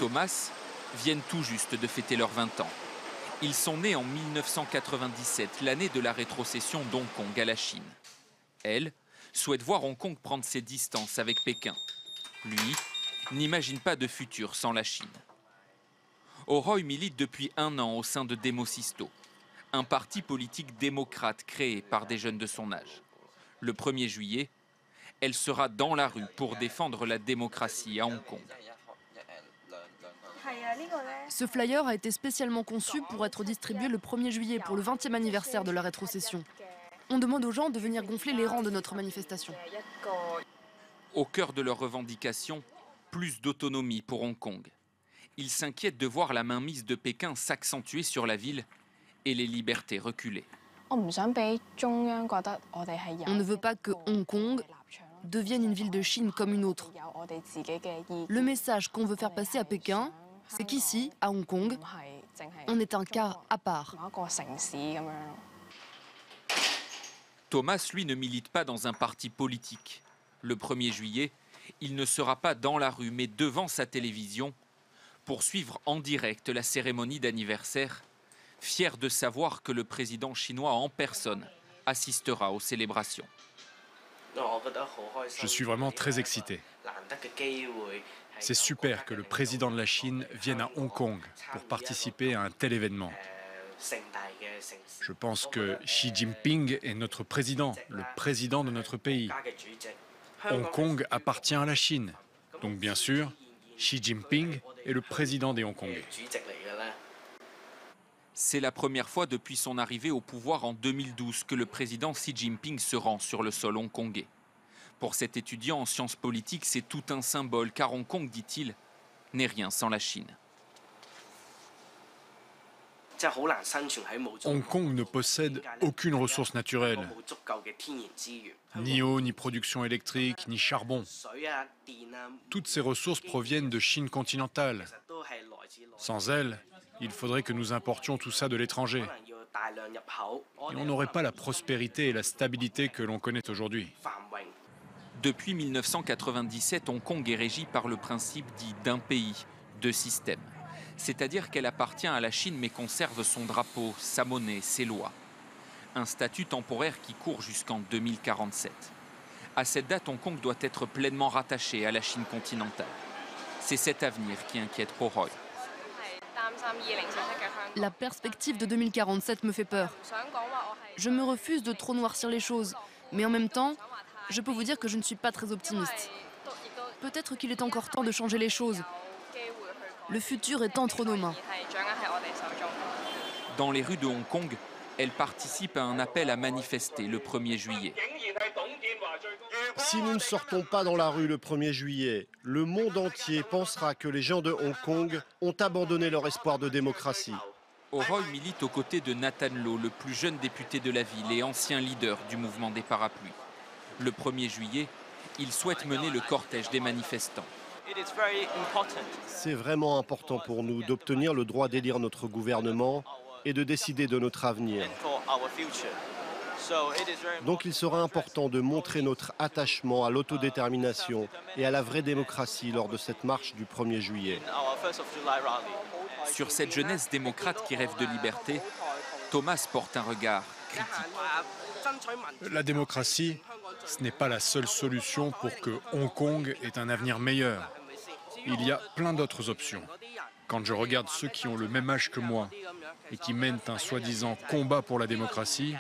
Thomas viennent tout juste de fêter leurs 20 ans. Ils sont nés en 1997, l'année de la rétrocession d'Hong Kong à la Chine. Elle souhaite voir Hong Kong prendre ses distances avec Pékin. Lui n'imagine pas de futur sans la Chine. Oh Roy milite depuis 1 an au sein de Demosisto, un parti politique démocrate créé par des jeunes de son âge. Le 1er juillet, elle sera dans la rue pour défendre la démocratie à Hong Kong. Ce flyer a été spécialement conçu pour être distribué le 1er juillet pour le 20e anniversaire de la rétrocession. On demande aux gens de venir gonfler les rangs de notre manifestation. Au cœur de leurs revendications, plus d'autonomie pour Hong Kong. Ils s'inquiètent de voir la mainmise de Pékin s'accentuer sur la ville et les libertés reculer. On ne veut pas que Hong Kong devienne une ville de Chine comme une autre. Le message qu'on veut faire passer à Pékin, c'est qu'ici, à Hong Kong, on est un cas à part. Thomas, lui, ne milite pas dans un parti politique. Le 1er juillet, il ne sera pas dans la rue, mais devant sa télévision, pour suivre en direct la cérémonie d'anniversaire, fier de savoir que le président chinois en personne assistera aux célébrations. Je suis vraiment très excité. C'est super que le président de la Chine vienne à Hong Kong pour participer à un tel événement. Je pense que Xi Jinping est notre président, le président de notre pays. Hong Kong appartient à la Chine. Donc bien sûr, Xi Jinping est le président des Hongkongais. C'est la première fois depuis son arrivée au pouvoir en 2012 que le président Xi Jinping se rend sur le sol hongkongais. Pour cet étudiant en sciences politiques, c'est tout un symbole, car Hong Kong, dit-il, n'est rien sans la Chine. Hong Kong ne possède aucune ressource naturelle. Ni eau, ni production électrique, ni charbon. Toutes ces ressources proviennent de Chine continentale. Sans elles, il faudrait que nous importions tout ça de l'étranger. Et on n'aurait pas la prospérité et la stabilité que l'on connaît aujourd'hui. Depuis 1997, Hong Kong est régi par le principe dit d'un pays, deux systèmes. C'est-à-dire qu'elle appartient à la Chine mais conserve son drapeau, sa monnaie, ses lois. Un statut temporaire qui court jusqu'en 2047. À cette date, Hong Kong doit être pleinement rattaché à la Chine continentale. C'est cet avenir qui inquiète Oh Roy. La perspective de 2047 me fait peur. Je me refuse de trop noircir les choses, mais en même temps, je peux vous dire que je ne suis pas très optimiste. Peut-être qu'il est encore temps de changer les choses. Le futur est entre nos mains. Dans les rues de Hong Kong, elle participe à un appel à manifester le 1er juillet. Si nous ne sortons pas dans la rue le 1er juillet, le monde entier pensera que les gens de Hong Kong ont abandonné leur espoir de démocratie. Oh Roy milite aux côtés de Nathan Law, le plus jeune député de la ville et ancien leader du mouvement des parapluies. Le 1er juillet, il souhaite mener le cortège des manifestants. C'est vraiment important pour nous d'obtenir le droit d'élire notre gouvernement et de décider de notre avenir. Donc il sera important de montrer notre attachement à l'autodétermination et à la vraie démocratie lors de cette marche du 1er juillet. Sur cette jeunesse démocrate qui rêve de liberté, Thomas porte un regard critique. La démocratie, ce n'est pas la seule solution pour que Hong Kong ait un avenir meilleur. Il y a plein d'autres options. Quand je regarde ceux qui ont le même âge que moi et qui mènent un soi-disant combat pour la démocratie,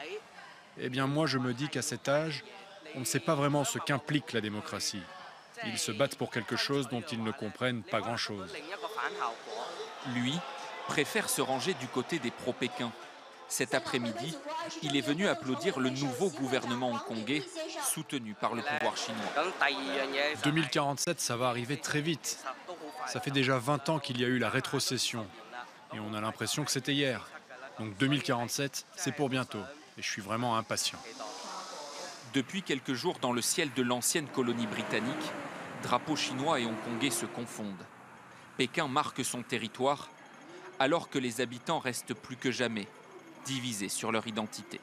eh bien moi je me dis qu'à cet âge, on ne sait pas vraiment ce qu'implique la démocratie. Ils se battent pour quelque chose dont ils ne comprennent pas grand-chose. Lui préfère se ranger du côté des pro-Pékin. Cet après-midi, il est venu applaudir le nouveau gouvernement hongkongais soutenu par le pouvoir chinois. 2047, ça va arriver très vite. Ça fait déjà 20 ans qu'il y a eu la rétrocession. Et on a l'impression que c'était hier. Donc 2047, c'est pour bientôt. Et je suis vraiment impatient. Depuis quelques jours, dans le ciel de l'ancienne colonie britannique, drapeaux chinois et hongkongais se confondent. Pékin marque son territoire, alors que les habitants restent plus que jamais divisés sur leur identité.